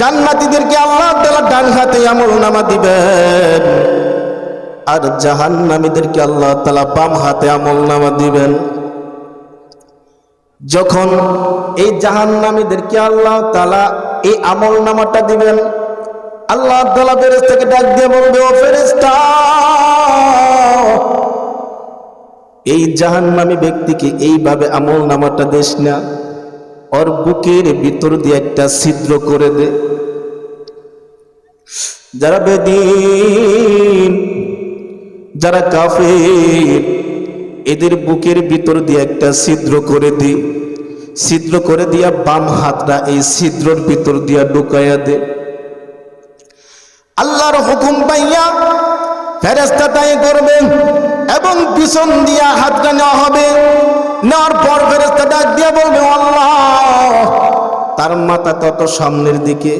জান্নাতীদেরকে আল্লাহ তাআলা ডান হাতে আমলনামা দিবেন, আর জাহান্নামীদেরকে আল্লাহ তাআলা বাম হাতে আমলনামা দিবেন। যখন এই জাহান্নামীদেরকে আল্লাহ তাআলা এই আমলনামাটা দিবেন, আল্লাহ তাআলা ফেরেশতাকে ডাক দিয়ে বলবে, ও ফেরেশতা, এই জাহান্নামী ব্যক্তিকে এইভাবে আমলনামাটা দিস না, ওর বুকের ভিতর দিয়ে একটা ছিদ্র করে দে। যারা বেদীন, যারা কাফের, এদের বুকের ভিতর দিয়ে একটা ছিদ্র করে দি। ছিদ্র করে দিয়া বাম হাতটা এই ছিদ্রর ভিতর দিয়া ঢুকাইয়া দে। আল্লাহর হুকুম পাইয়া ফেরেশতা তাই করবেন এবং পিছন দিয়া হাতটা নেওয়া হবে। নেওয়ার পর ফেরেশতা ডাক দিয়া বলবে, আল্লাহ, তার মাথা তত সামনের দিকে,